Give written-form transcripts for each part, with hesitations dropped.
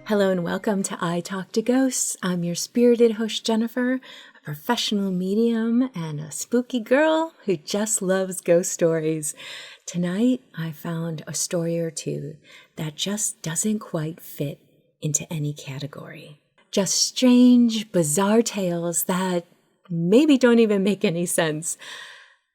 Hello and welcome to I Talk to Ghosts. I'm your spirited host, Jennifer, a professional medium and a spooky girl who just loves ghost stories. Tonight, I found a story or two that just doesn't quite fit into any category. Just strange, bizarre tales that maybe don't even make any sense.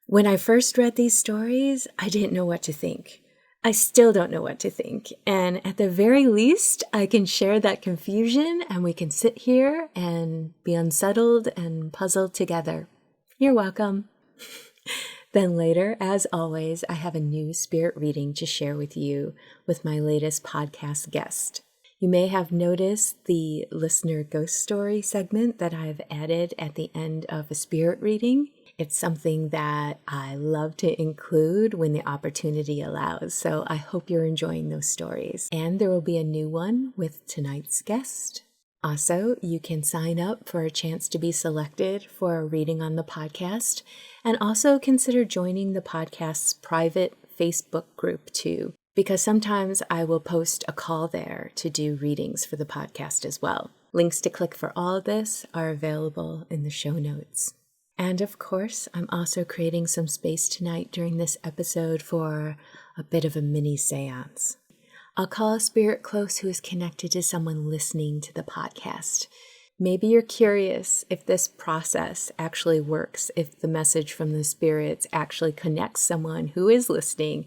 When I first read these stories, I didn't know what to think. I still don't know what to think. And at the very least, I can share that confusion and we can sit here and be unsettled and puzzled together. You're welcome. Then later, as always, I have a new spirit reading to share with you with my latest podcast guest. You may have noticed the listener ghost story segment that I've added at the end of a spirit reading. It's something that I love to include when the opportunity allows, so I hope you're enjoying those stories. And there will be a new one with tonight's guest. Also, you can sign up for a chance to be selected for a reading on the podcast, and also consider joining the podcast's private Facebook group too, because sometimes I will post a call there to do readings for the podcast as well. Links to click for all of this are available in the show notes. And of course, I'm also creating some space tonight during this episode for a bit of a mini seance. I'll call a spirit close who is connected to someone listening to the podcast. Maybe you're curious if this process actually works, if the message from the spirits actually connects someone who is listening,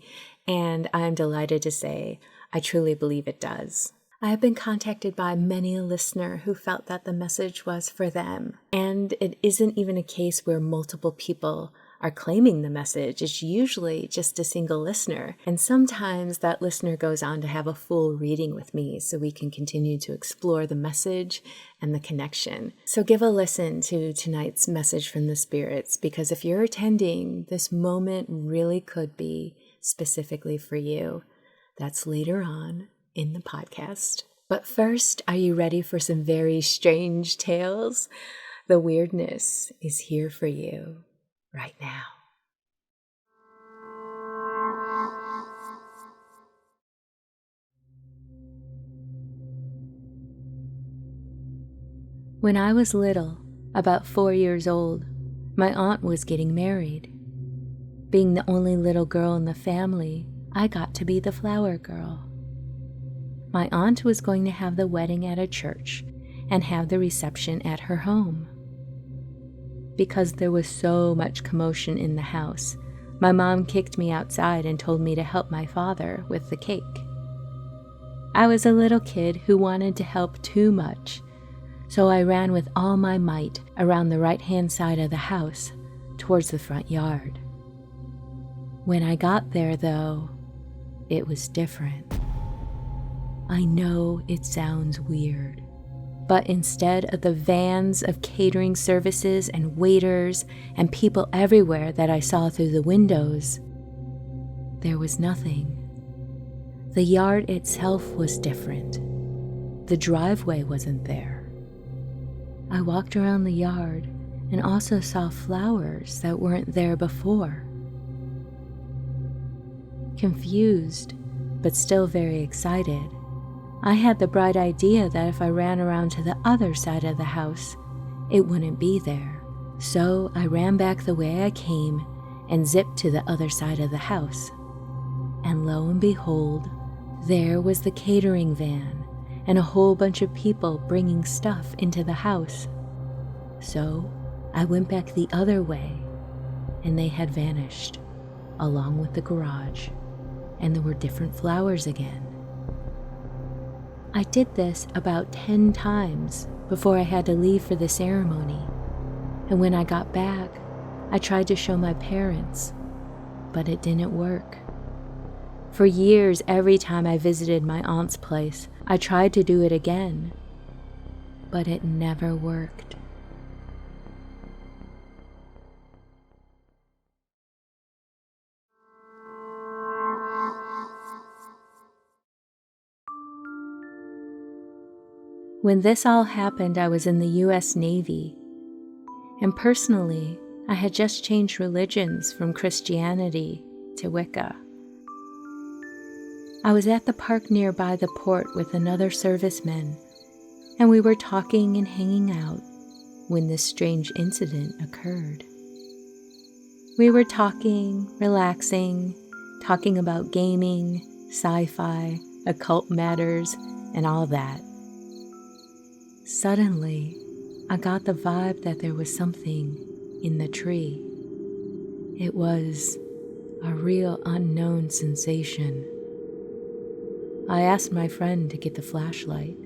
and I'm delighted to say I truly believe it does. I have been contacted by many a listener who felt that the message was for them. And it isn't even a case where multiple people are claiming the message. It's usually just a single listener. And sometimes that listener goes on to have a full reading with me so we can continue to explore the message and the connection. So give a listen to tonight's message from the spirits, because if you're attending, this moment really could be specifically for you. That's later on in the podcast. But first, are you ready for some very strange tales? The weirdness is here for you right now. When I was little, about 4 years old, my aunt was getting married. Being the only little girl in the family, I got to be the flower girl. My aunt was going to have the wedding at a church and have the reception at her home. Because there was so much commotion in the house, my mom kicked me outside and told me to help my father with the cake. I was a little kid who wanted to help too much, so I ran with all my might around the right-hand side of the house towards the front yard. When I got there, though, it was different. I know it sounds weird, but instead of the vans of catering services and waiters and people everywhere that I saw through the windows, there was nothing. The yard itself was different. The driveway wasn't there. I walked around the yard and also saw flowers that weren't there before. Confused, but still very excited, I had the bright idea that if I ran around to the other side of the house, it wouldn't be there. So I ran back the way I came and zipped to the other side of the house. And lo and behold, there was the catering van and a whole bunch of people bringing stuff into the house. So I went back the other way, and they had vanished, along with the garage, and there were different flowers again. I did this about 10 times before I had to leave for the ceremony, and when I got back, I tried to show my parents, but it didn't work. For years, every time I visited my aunt's place, I tried to do it again, but it never worked. When this all happened, I was in the U.S. Navy, and personally, I had just changed religions from Christianity to Wicca. I was at the park nearby the port with another serviceman, and we were talking and hanging out when this strange incident occurred. We were talking, relaxing, talking about gaming, sci-fi, occult matters, and all that. Suddenly, I got the vibe that there was something in the tree. It was a real unknown sensation. I asked my friend to get the flashlight.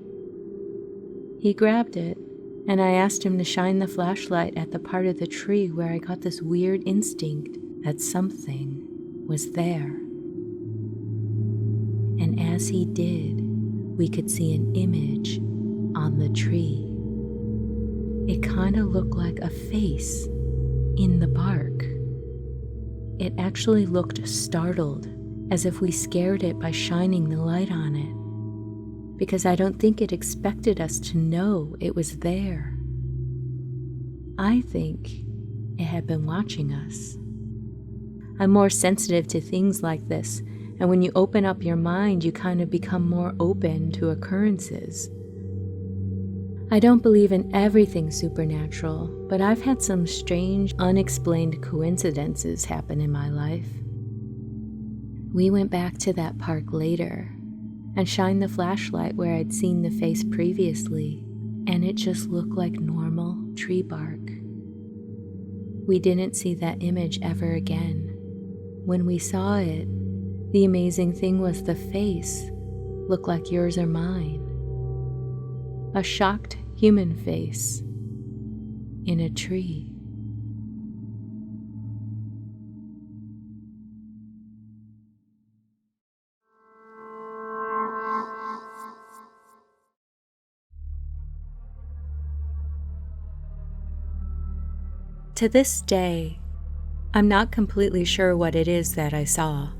He grabbed it, and I asked him to shine the flashlight at the part of the tree where I got this weird instinct that something was there. And as he did, we could see an image on the tree. It kind of looked like a face in the bark. It actually looked startled, as if we scared it by shining the light on it, because I don't think it expected us to know it was there. I think it had been watching us. I'm more sensitive to things like this, and when you open up your mind, you kind of become more open to occurrences. I don't believe in everything supernatural, but I've had some strange, unexplained coincidences happen in my life. We went back to that park later and shined the flashlight where I'd seen the face previously, and it just looked like normal tree bark. We didn't see that image ever again. When we saw it, the amazing thing was the face looked like yours or mine. A shocked human face in a tree. To this day, I'm not completely sure what it is that I saw.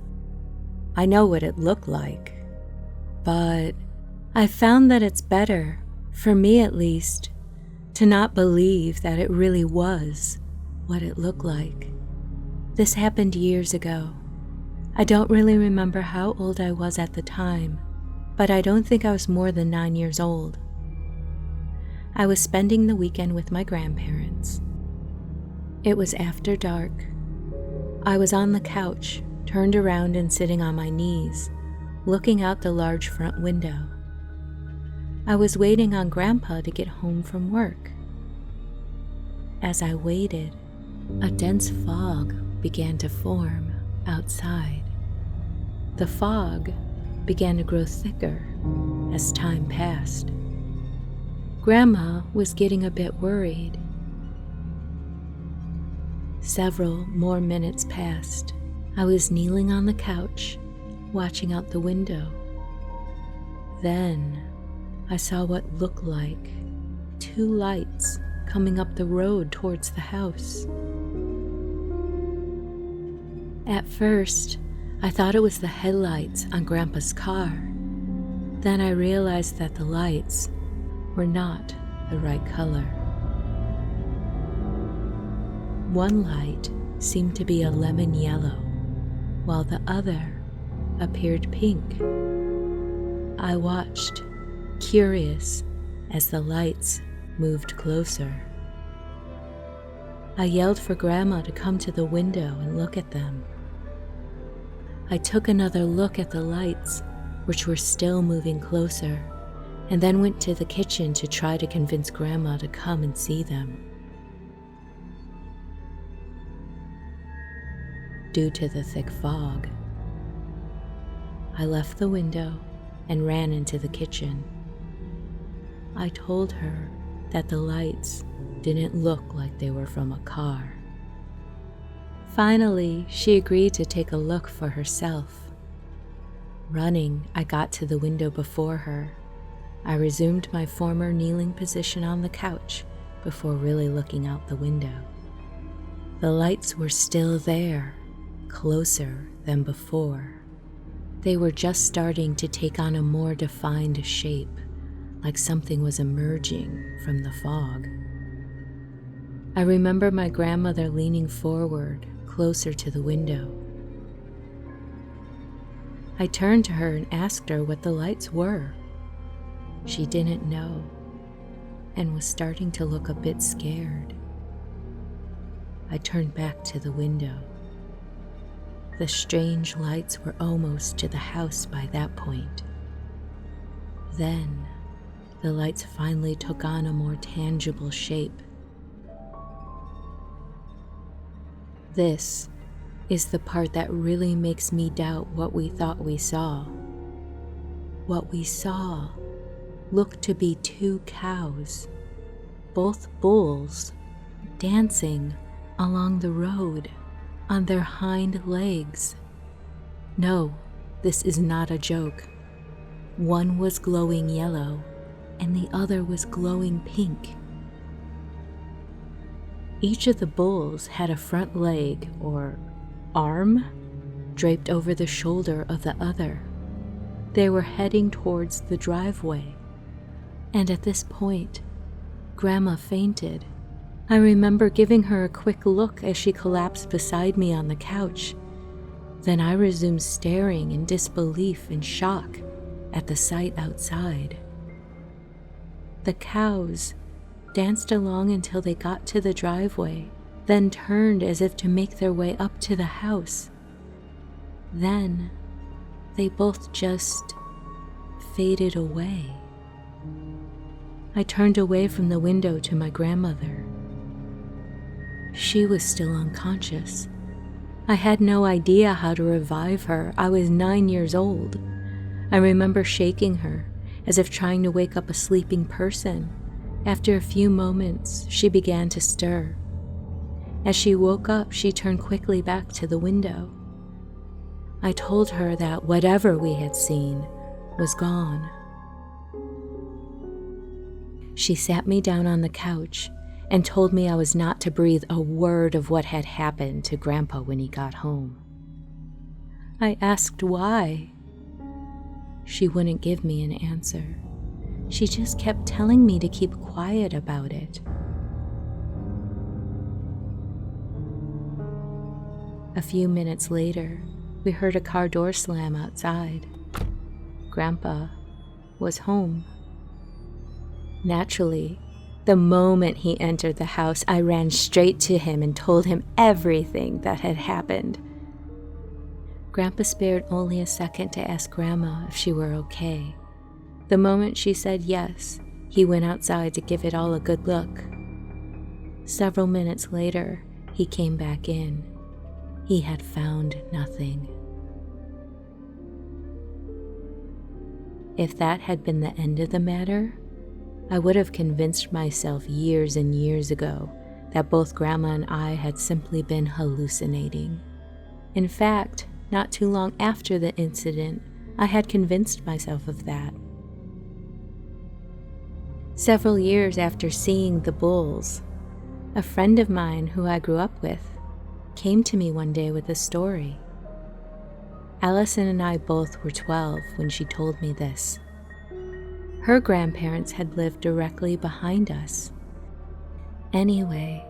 I know what it looked like, but I found that it's better, for me at least, to not believe that it really was what it looked like. This happened years ago. I don't really remember how old I was at the time, but I don't think I was more than 9 years old. I was spending the weekend with my grandparents. It was after dark. I was on the couch, turned around and sitting on my knees, looking out the large front window. I was waiting on Grandpa to get home from work. As I waited, a dense fog began to form outside. The fog began to grow thicker as time passed. Grandma was getting a bit worried. Several more minutes passed. I was kneeling on the couch, watching out the window. Then I saw what looked like 2 lights coming up the road towards the house. At first, I thought it was the headlights on Grandpa's car. Then I realized that the lights were not the right color. One light seemed to be a lemon yellow, while the other appeared pink. I watched, curious, as the lights moved closer. I yelled for Grandma to come to the window and look at them. I took another look at the lights, which were still moving closer, and then went to the kitchen to try to convince Grandma to come and see them. Due to the thick fog, I left the window and ran into the kitchen. I told her that the lights didn't look like they were from a car. Finally, she agreed to take a look for herself. Running, I got to the window before her. I resumed my former kneeling position on the couch before really looking out the window. The lights were still there, closer than before. They were just starting to take on a more defined shape, like something was emerging from the fog. I remember my grandmother leaning forward, closer to the window. I turned to her and asked her what the lights were. She didn't know and was starting to look a bit scared. I turned back to the window. The strange lights were almost to the house by that point. Then, the lights finally took on a more tangible shape. This is the part that really makes me doubt what we thought we saw. What we saw looked to be two cows, both bulls, dancing along the road on their hind legs. No, this is not a joke. One was glowing yellow and the other was glowing pink. Each of the bulls had a front leg or arm draped over the shoulder of the other. They were heading towards the driveway, and at this point, Grandma fainted. I remember giving her a quick look as she collapsed beside me on the couch. Then I resumed staring in disbelief and shock at the sight outside. The cows danced along until they got to the driveway, then turned as if to make their way up to the house. Then they both just faded away. I turned away from the window to my grandmother. She was still unconscious. I had no idea how to revive her. I was 9 years old. I remember shaking her as if trying to wake up a sleeping person. After a few moments, she began to stir. As she woke up, she turned quickly back to the window. I told her that whatever we had seen was gone. She sat me down on the couch and told me I was not to breathe a word of what had happened to Grandpa when he got home. I asked why. She wouldn't give me an answer. She just kept telling me to keep quiet about it. A few minutes later, we heard a car door slam outside. Grandpa was home. Naturally, the moment he entered the house, I ran straight to him and told him everything that had happened. Grandpa spared only a second to ask Grandma if she were okay. The moment she said yes, he went outside to give it all a good look. Several minutes later, he came back in. He had found nothing. If that had been the end of the matter, I would have convinced myself years and years ago that both Grandma and I had simply been hallucinating. In fact, not too long after the incident, I had convinced myself of that. Several years after seeing the bulls, a friend of mine who I grew up with came to me one day with a story. Allison and I both were 12 when she told me this. Her grandparents had lived directly behind us. Anyway,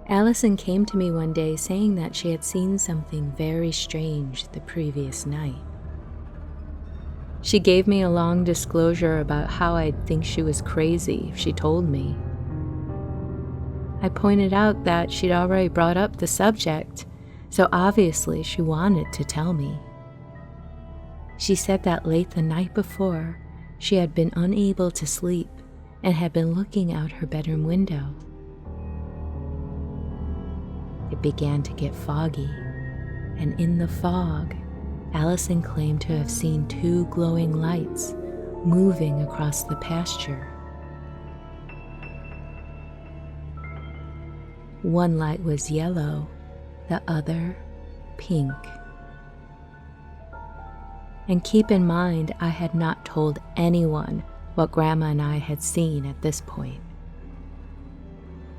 Allison came to me one day saying that she had seen something very strange the previous night. She gave me a long disclosure about how I'd think she was crazy if she told me. I pointed out that she'd already brought up the subject, so obviously she wanted to tell me. She said that late the night before, she had been unable to sleep and had been looking out her bedroom window. It began to get foggy, and in the fog, Allison claimed to have seen two glowing lights moving across the pasture. One light was yellow, the other pink. And keep in mind, I had not told anyone what Grandma and I had seen at this point.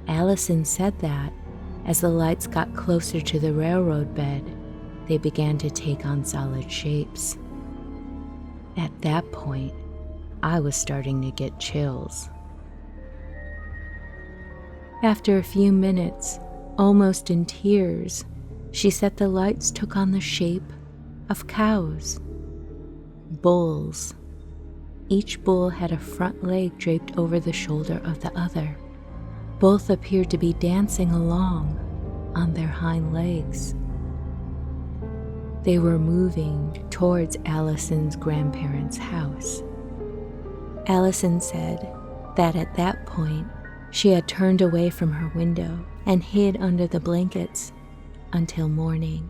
Allison said that as the lights got closer to the railroad bed, they began to take on solid shapes. At that point, I was starting to get chills. After a few minutes, almost in tears, she said the lights took on the shape of cows, bulls. Each bull had a front leg draped over the shoulder of the other. Both appeared to be dancing along on their hind legs. They were moving towards Allison's grandparents' house. Allison said that at that point, she had turned away from her window and hid under the blankets until morning.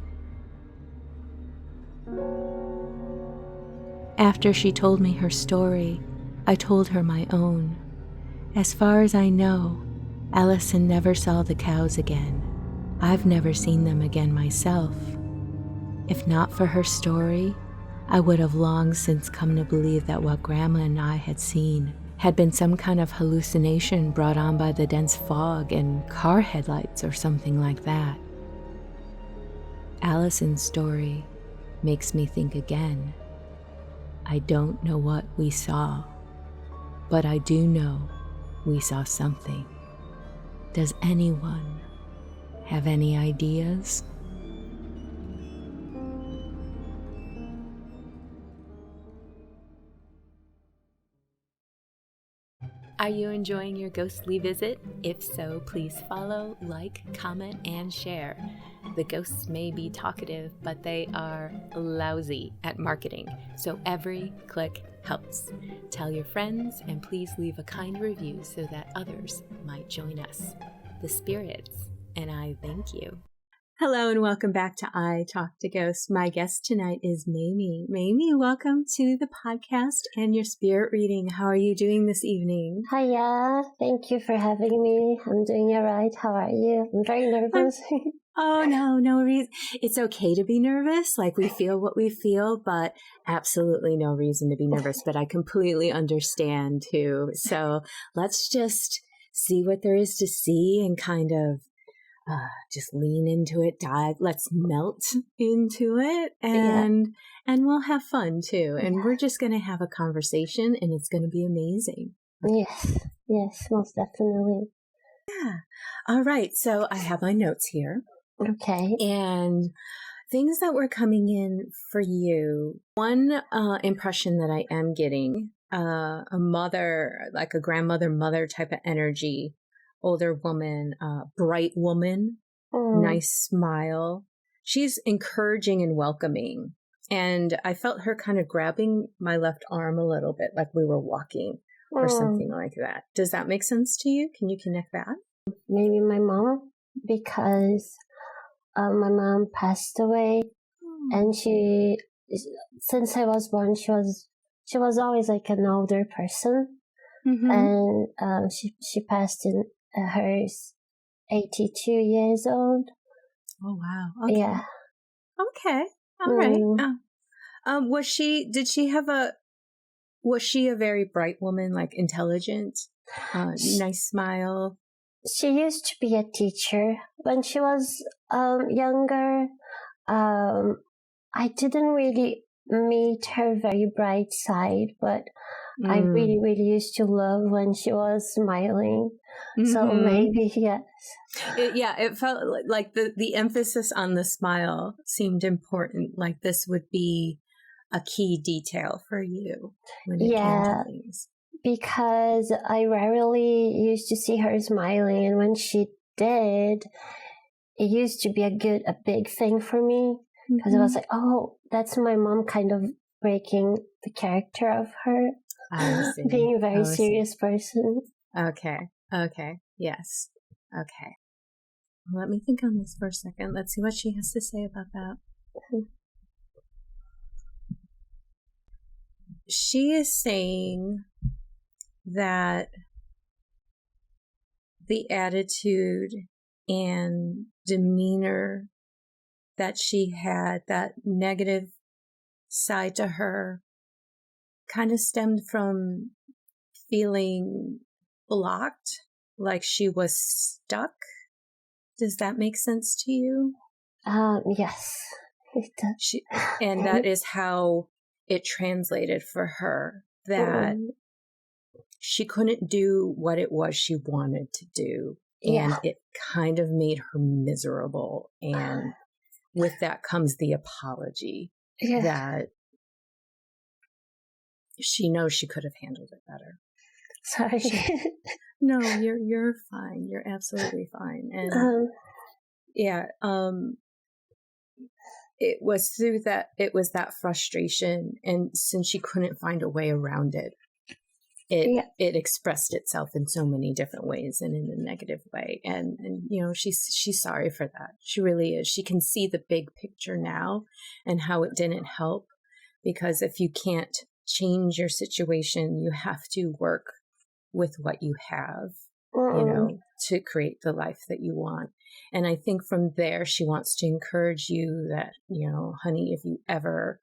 After she told me her story, I told her my own. As far as I know, Allison never saw the cows again. I've never seen them again myself. If not for her story, I would have long since come to believe that what Grandma and I had seen had been some kind of hallucination brought on by the dense fog and car headlights or something like that. Allison's story makes me think again. I don't know what we saw, but I do know we saw something. Does anyone have any ideas? Are you enjoying your ghostly visit? If so, please follow, like, comment, and share. The ghosts may be talkative, but they are lousy at marketing, so every click helps. Tell your friends, and please leave a kind review so that others might join us. The spirits and I thank you. Hello and welcome back to I Talk to Ghosts. My guest tonight is Meimi. Meimi, welcome to the podcast and your spirit reading. How are you doing this evening? Hiya, thank you for having me. I'm doing all right. How are you? I'm very nervous. Oh, no reason. It's okay to be nervous. Like, we feel what we feel, but absolutely no reason to be nervous. But I completely understand too. So let's just see what there is to see and kind of just lean into it, dive, let's melt into it, and we'll have fun too. And we're just going to have a conversation and it's going to be amazing. Yes, most definitely. Yeah. All right. So I have my notes here. Okay. And things that were coming in for you. One impression that I am getting, a mother, like a grandmother, mother type of energy. Older woman, bright woman, nice smile. She's encouraging and welcoming. And I felt her kind of grabbing my left arm a little bit, like we were walking or something like that. Does that make sense to you? Can you connect that? Maybe my mom, because my mom passed away, and since I was born, she was always like an older person, and she passed in her's 82 years old. Oh, wow. Okay. Yeah. Okay. All right. Was she a very bright woman, like intelligent, nice smile? She used to be a teacher. When she was younger, I didn't really meet her very bright side, but I really, really used to love when she was smiling. So maybe, yes. It felt like the emphasis on the smile seemed important. Like this would be a key detail for you when it came to things. Because I rarely used to see her smiling, and when she did, it used to be a big thing for me, because I was like, oh, that's my mom kind of breaking the character of her. Being a very serious person. Okay. Yes. Okay. Let me think on this for a second. Let's see what she has to say about that. She is saying that the attitude and demeanor that she had, that negative side to her, kind of stemmed from feeling blocked, like she was stuck. Does that make sense to you? Yes, it does. And that is how it translated for her, that she couldn't do what it was she wanted to do. And it kind of made her miserable. And with that comes the apology that she knows she could have handled it better. Sorry. No, you're fine. You're absolutely fine. And it was through that, it was that frustration. And since she couldn't find a way around it, it expressed itself in so many different ways and in a negative way. And you know, she's sorry for that. She really is. She can see the big picture now and how it didn't help, because if you can't change your situation, you have to work with what you have, you know, to create the life that you want. And I think from there, she wants to encourage you that, you know, honey, if you ever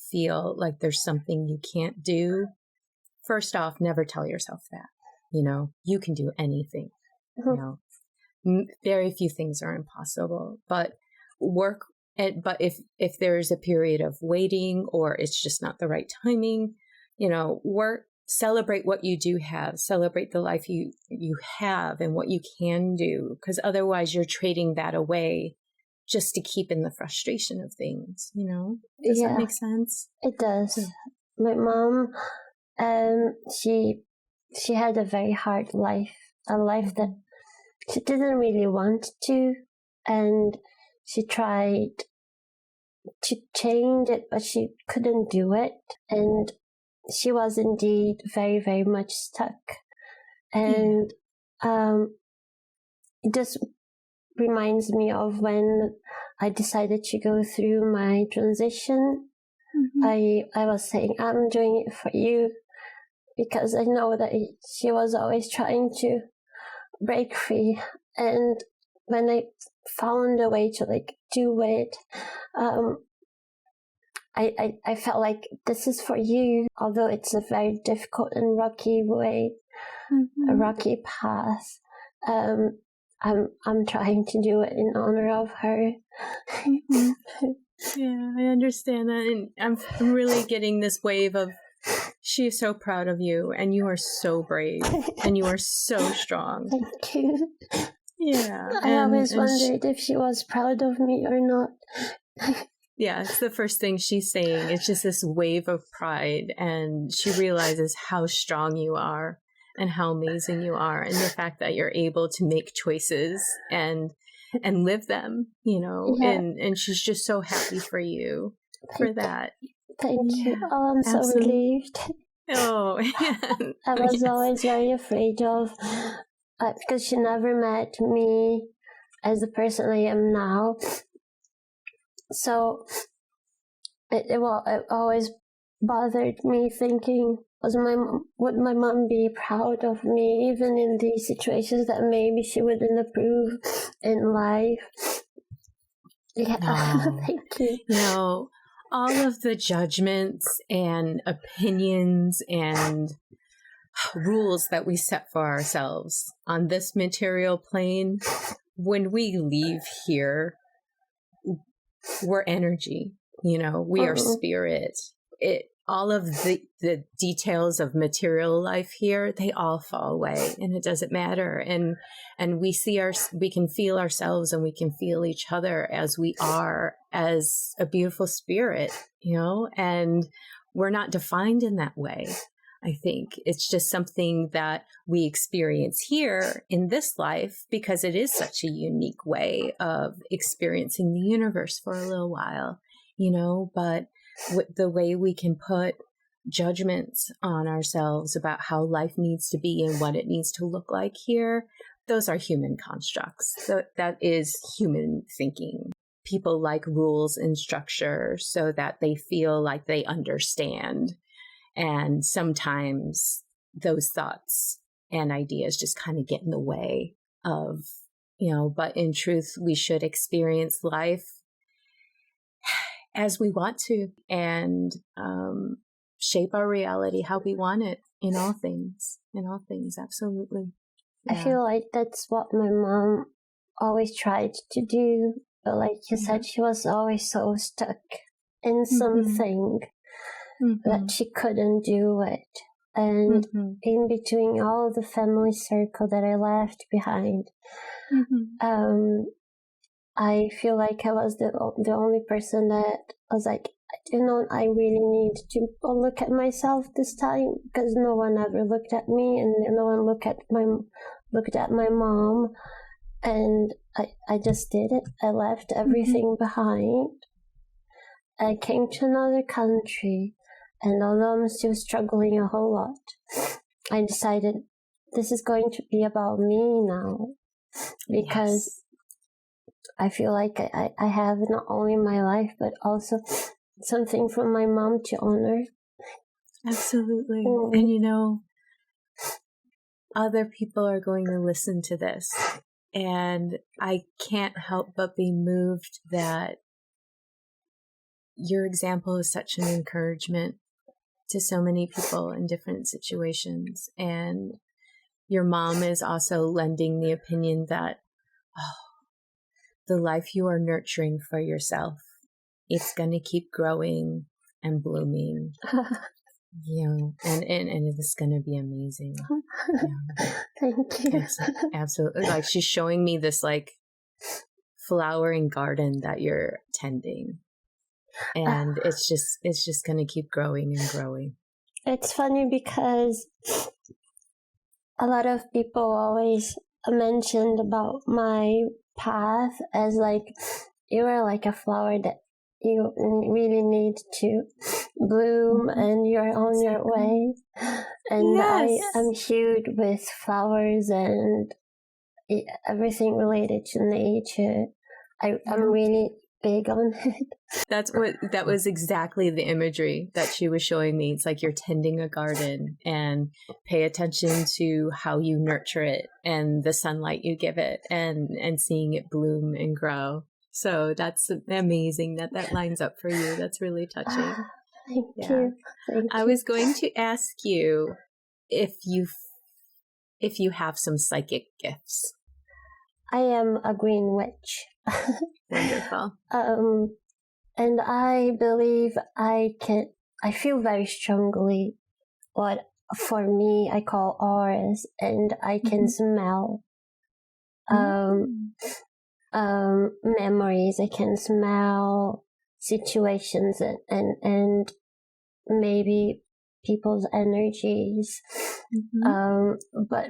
feel like there's something you can't do, first off, never tell yourself that. You know, you can do anything. You know, very few things are impossible, but work. But if there's a period of waiting, or it's just not the right timing, you know, celebrate what you do have, celebrate the life you have and what you can do, because otherwise you're trading that away just to keep in the frustration of things. You know, does that make sense? It does. So, my mom, she had a very hard life, a life that she didn't really want to, and she tried to change it, but she couldn't do it, and she was indeed very, very much stuck. And it just reminds me of when I decided to go through my transition. I was saying, I'm doing it for you, because I know that she was always trying to break free. And when I found a way to do it, I felt like this is for you, although it's a very difficult and rocky way, a rocky path. I'm trying to do it in honor of her. Yeah, I understand that, and I'm really getting this wave of, she is so proud of you, and you are so brave, and you are so strong. Thank you. Yeah, I always wondered if she was proud of me or not. Yeah, it's the first thing she's saying. It's just this wave of pride, and she realizes how strong you are and how amazing you are, and the fact that you're able to make choices and live them, you know, and she's just so happy for you for that. Thank you. Oh, I'm so relieved. Oh, yeah. I was always very afraid of, because she never met me as the person I am now. So it always bothered me, thinking, would my mom be proud of me, even in these situations that maybe she wouldn't approve in life? Yeah, no. Thank you. You know, all of the judgments and opinions and rules that we set for ourselves on this material plane, when we leave here, we're energy, you know, we are spirit. All of the details of material life here, they all fall away, and it doesn't matter. And we can feel ourselves, and we can feel each other as we are, as a beautiful spirit, you know, and we're not defined in that way. I think it's just something that we experience here in this life, because it is such a unique way of experiencing the universe for a little while, you know, but the way we can put judgments on ourselves about how life needs to be and what it needs to look like here, those are human constructs. So that is human thinking. People like rules and structure so that they feel like they understand. And sometimes those thoughts and ideas just kind of get in the way of, you know, but in truth, we should experience life as we want to, and shape our reality how we want it in all things, absolutely. Yeah. I feel like that's what my mom always tried to do, but like you said, she was always so stuck in something that she couldn't do it. And in between all the family circle that I left behind, I feel like I was the only person that was like I really need to look at myself this time, because no one ever looked at me, and no one looked at my mom, and I just did it. I left everything behind. I came to another country, and although I'm still struggling a whole lot, I decided this is going to be about me now, because I feel like I have not only my life, but also something from my mom to honor. Absolutely. And other people are going to listen to this, and I can't help but be moved that your example is such an encouragement to so many people in different situations. And your mom is also lending the opinion that, the life you are nurturing for yourself, it's going to keep growing and blooming, and it's going to be amazing. Thank you. Absolutely. Like, she's showing me this like flowering garden that you're tending, and it's just going to keep growing and growing. It's funny because a lot of people always mentioned about my path as like, you are like a flower that you really need to bloom, and you're on your way. And yes. I am huge with flowers and everything related to nature. I'm really big on it. That was exactly the imagery that she was showing me. It's like you're tending a garden, and pay attention to how you nurture it and the sunlight you give it, and seeing it bloom and grow. So that's amazing that lines up for you. That's really touching. Thank you. I was going to ask you if you have some psychic gifts. I am a green witch. Wonderful. And I believe I feel very strongly what for me I call auras, and I can smell memories. I can smell situations and maybe people's energies. But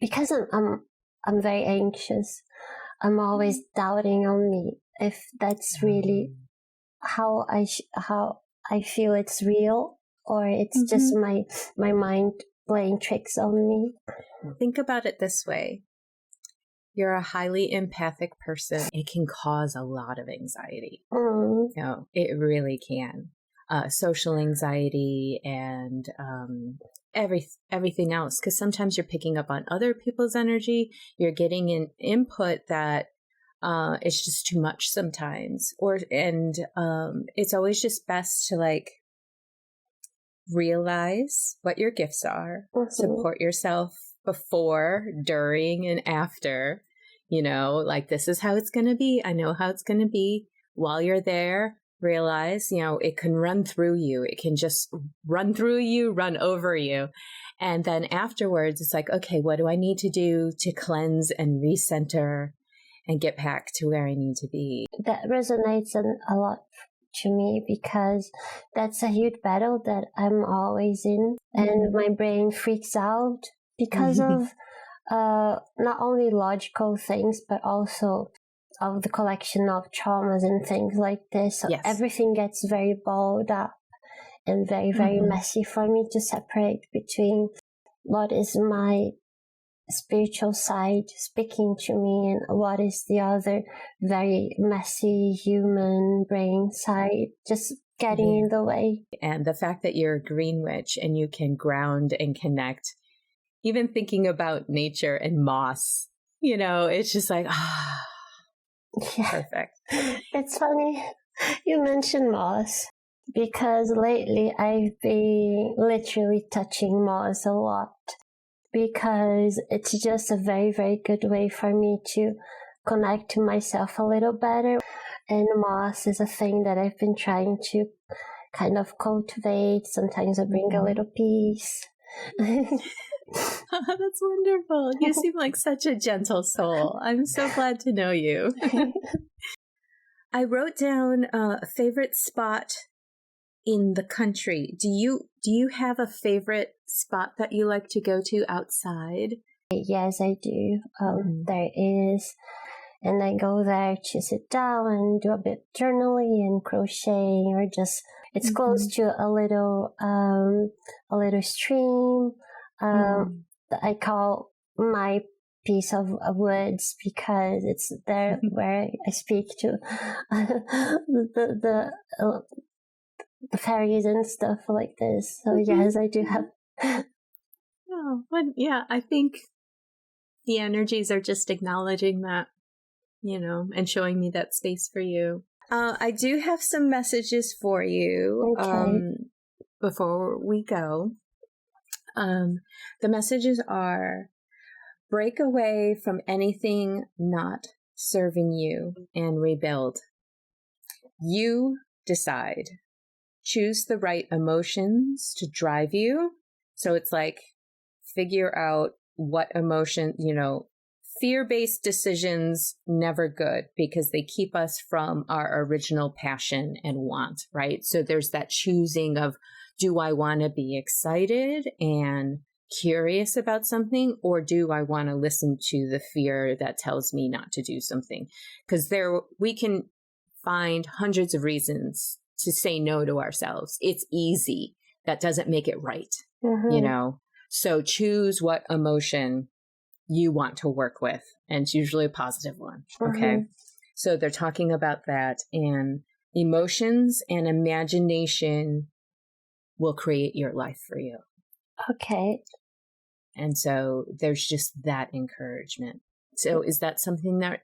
because I'm very anxious, I'm always doubting on me if that's really how I feel it's real, or it's just my mind playing tricks on me. Think about it this way. You're a highly empathic person. It can cause a lot of anxiety. It really can. Social anxiety and everything else. Because sometimes you're picking up on other people's energy. You're getting an input that it's just too much sometimes. It's always just best to like realize what your gifts are, support yourself before, during, and after. Like, this is how it's going to be. I know how it's going to be. While you're there, realize, it can run through you. It can just run through you, run over you. And then afterwards, it's like, okay, what do I need to do to cleanse and recenter and get back to where I need to be? That resonates a lot to me, because that's a huge battle that I'm always in. And my brain freaks out because of not only logical things, but also of the collection of traumas and things like this. So everything gets very balled up and very, very messy for me to separate between what is my spiritual side speaking to me and what is the other very messy human brain side just getting in the way. And the fact that you're a green witch and you can ground and connect, even thinking about nature and moss, it's just like, perfect. It's funny you mentioned moss, because lately I've been literally touching moss a lot, because it's just a very, very good way for me to connect to myself a little better. And moss is a thing that I've been trying to kind of cultivate. Sometimes I bring a little piece. That's wonderful. You seem like such a gentle soul. I'm so glad to know you. I wrote down a favorite spot in the country. Do you have a favorite spot that you like to go to outside? Yes, I do. There is. And I go there to sit down and do a bit of journaling and crocheting, or just, it's close to a little stream. That I call my piece of woods, because it's there where I speak to the fairies and stuff like this. So yes, I do have. Oh, well, yeah, I think the energies are just acknowledging that, and showing me that space for you. I do have some messages for you. Okay. Before we go. The messages are: break away from anything not serving you and rebuild. You decide. Choose the right emotions to drive you. So it's like, figure out what emotion, fear-based decisions, never good, because they keep us from our original passion and want, right? So there's that choosing of, do I want to be excited and curious about something, or do I want to listen to the fear that tells me not to do something? Because we can find hundreds of reasons to say no to ourselves. It's easy. That doesn't make it right, So choose what emotion you want to work with, and it's usually a positive one. Okay. So they're talking about that, and emotions and imagination will create your life for you. Okay. And so there's just that encouragement. So is that something that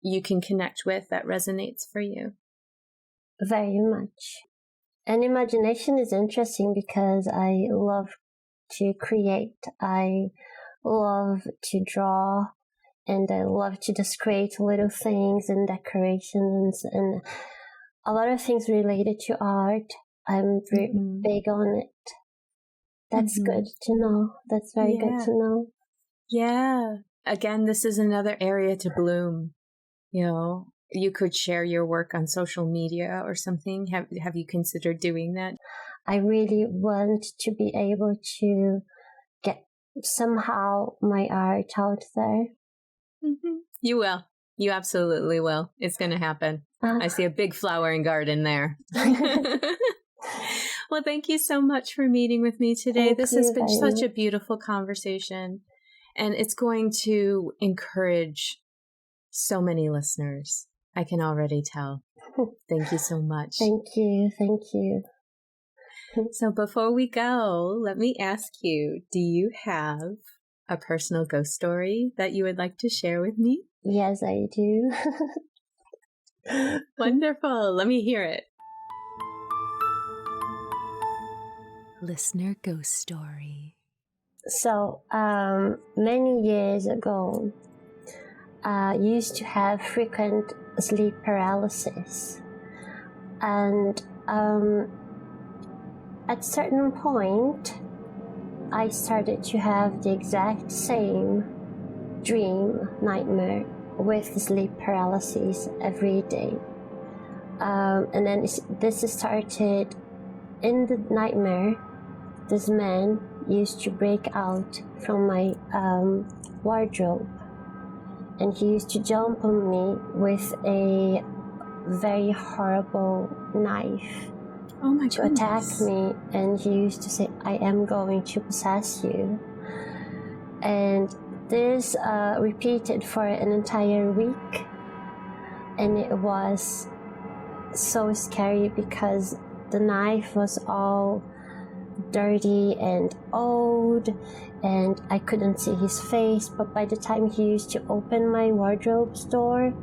you can connect with, that resonates for you? Very much. And imagination is interesting because I love to create. I love to draw, and I love to just create little things and decorations and a lot of things related to art. I'm very big on it. That's good to know. That's very good to know. Yeah. Again, this is another area to bloom. You could share your work on social media or something. Have you considered doing that? I really want to be able to get somehow my art out there. You will. You absolutely will. It's going to happen. I see a big flowering garden there. Well, thank you so much for meeting with me today. This has been such a beautiful conversation, and it's going to encourage so many listeners. I can already tell. Thank you so much. Thank you. Thank you. So before we go, let me ask you, do you have a personal ghost story that you would like to share with me? Yes, I do. Wonderful. Let me hear it. Listener ghost story. So, many years ago, I used to have frequent sleep paralysis. And at a certain point, I started to have the exact same nightmare with sleep paralysis every day. And then this started in the nightmare. This man used to break out from my wardrobe, and he used to jump on me with a very horrible knife to attack me, and he used to say, "I am going to possess you." And this repeated for an entire week, and it was so scary because the knife was all dirty and old, and I couldn't see his face. But by the time he used to open my wardrobe door,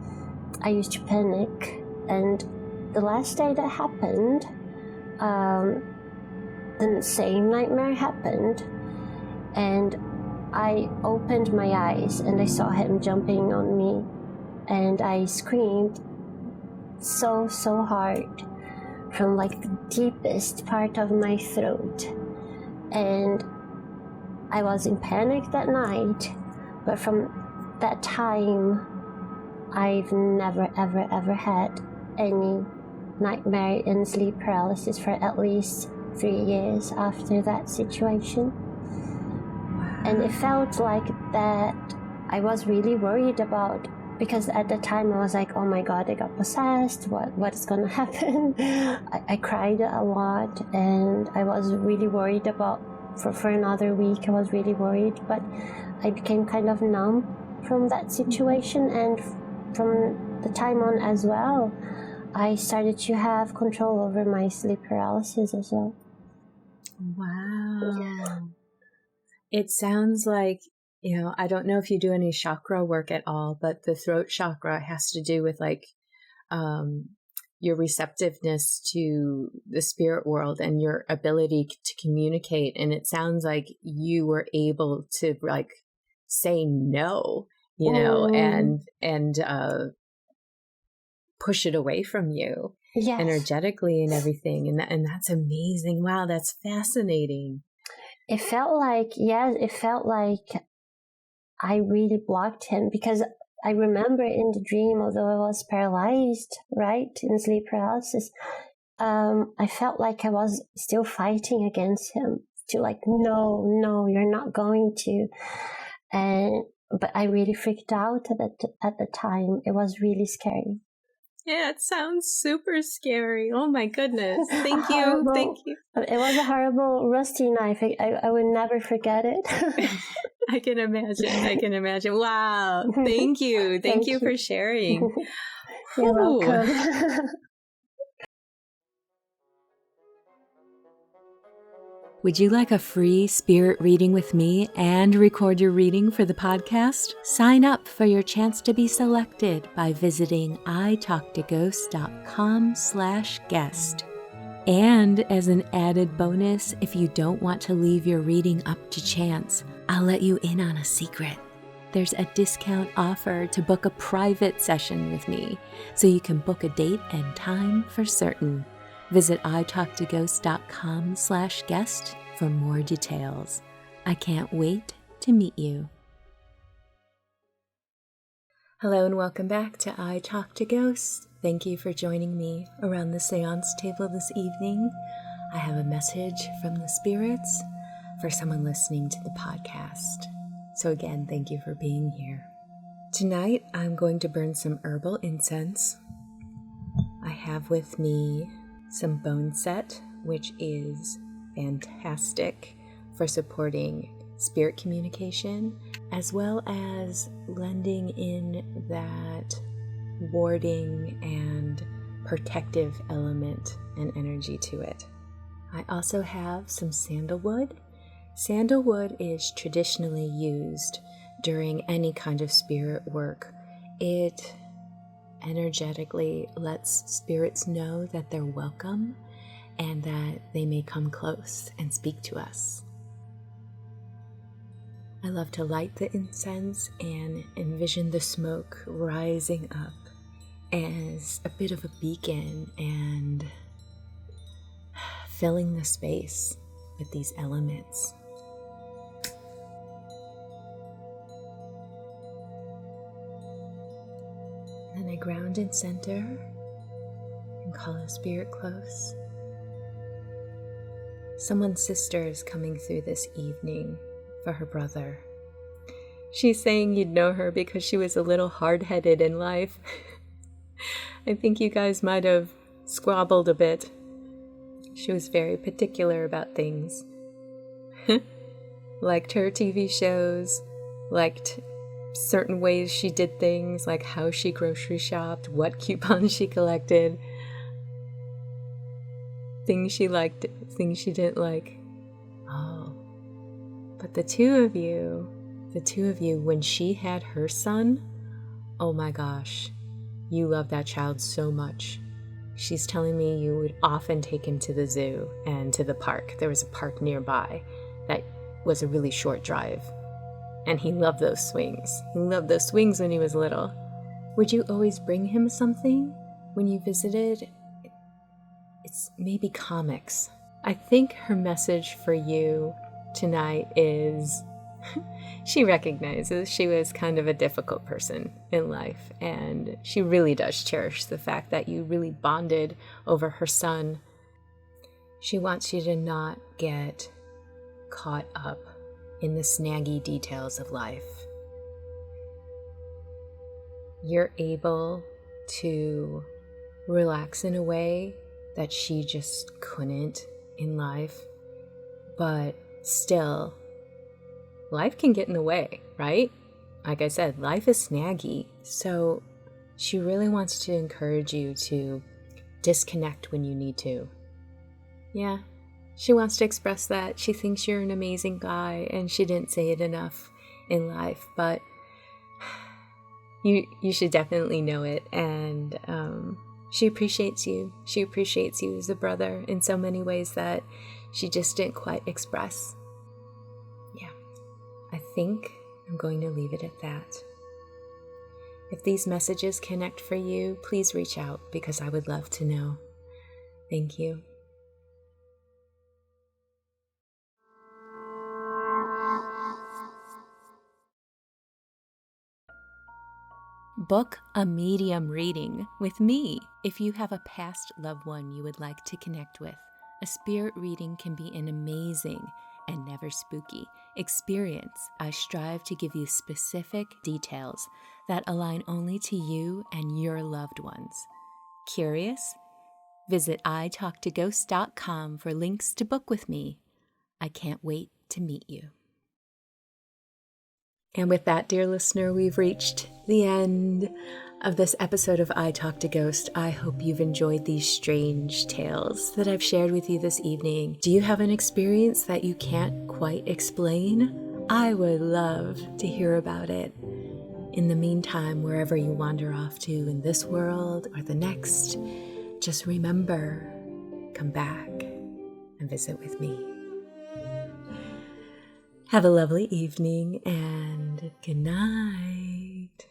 I used to panic. And the last day that happened, the same nightmare happened, and I opened my eyes and I saw him jumping on me, and I screamed so hard from like the deepest part of my throat. And I was in panic that night, but from that time I've never ever had any nightmare and sleep paralysis for at least 3 years after that situation. And it felt like that I was really worried about, because at the time I was like, oh my God, I got possessed. What's going to happen? I cried a lot, and I was really worried about, for another week, I was really worried, but I became kind of numb from that situation. And from the time on as well, I started to have control over my sleep paralysis as well. Wow. Yeah. It sounds like, I don't know if you do any chakra work at all, but the throat chakra has to do with like your receptiveness to the spirit world and your ability to communicate. And it sounds like you were able to like say no, and push it away from you. Yes. Energetically and everything. And that's amazing. Wow, that's fascinating. It felt like I really blocked him, because I remember in the dream, although I was paralyzed, right, in sleep paralysis, I felt like I was still fighting against him, to like, no, you're not going to. But I really freaked out at the time. It was really scary. Yeah, it sounds super scary. Oh my goodness. Thank you. Thank you. It was a horrible rusty knife. I would never forget it. I can imagine. Wow. Thank you. Thank you for sharing. You're welcome. Would you like a free spirit reading with me and record your reading for the podcast? Sign up for your chance to be selected by visiting italktoghosts.com/guest. And as an added bonus, if you don't want to leave your reading up to chance, I'll let you in on a secret. There's a discount offer to book a private session with me, so you can book a date and time for certain. Visit italktoghosts.com/guest for more details. I can't wait to meet you. Hello and welcome back to I Talk to Ghosts. Thank you for joining me around the seance table this evening. I have a message from the spirits for someone listening to the podcast. So again, thank you for being here. Tonight, I'm going to burn some herbal incense. I have with me some bone set, which is fantastic for supporting spirit communication, as well as lending in that warding and protective element and energy to it. I also have some sandalwood. Sandalwood is traditionally used during any kind of spirit work. It energetically lets spirits know that they're welcome and that they may come close and speak to us. I love to light the incense and envision the smoke rising up as a bit of a beacon and filling the space with these elements. Then I ground and center and call a spirit close. Someone's sister is coming through this evening for her brother. She's saying you'd know her because she was a little hard-headed in life. I think you guys might have squabbled a bit. She was very particular about things. Liked her TV shows, liked certain ways she did things, like how she grocery shopped, what coupons she collected, things she liked, things she didn't like. Oh, but the two of you, when she had her son, oh my gosh, you love that child so much. She's telling me you would often take him to the zoo and to the park. There was a park nearby that was a really short drive. And he loved those swings. He loved those swings when he was little. Would you always bring him something when you visited? It's maybe comics. I think her message for you tonight is she recognizes she was kind of a difficult person in life, and she really does cherish the fact that you really bonded over her son. She wants you to not get caught up in the snaggy details of life. You're able to relax in a way that she just couldn't in life, but still, life can get in the way, right? Like I said, life is snaggy, so she really wants to encourage you to disconnect when you need to. Yeah, she wants to express that. She thinks you're an amazing guy, and she didn't say it enough in life, but you should definitely know it, and she appreciates you. She appreciates you as a brother in so many ways that she just didn't quite express. Yeah, I think I'm going to leave it at that. If these messages connect for you, please reach out because I would love to know. Thank you. Book a medium reading with me if you have a past loved one you would like to connect with. A spirit reading can be an amazing and never spooky experience. I strive to give you specific details that align only to you and your loved ones. Curious? Visit italktoghosts.com for links to book with me. I can't wait to meet you. And with that, dear listener, we've reached the end of this episode of I Talk to Ghost. I hope you've enjoyed these strange tales that I've shared with you this evening. Do you have an experience that you can't quite explain? I would love to hear about it. In the meantime, wherever you wander off to in this world or the next, just remember, come back and visit with me. Have a lovely evening and good night.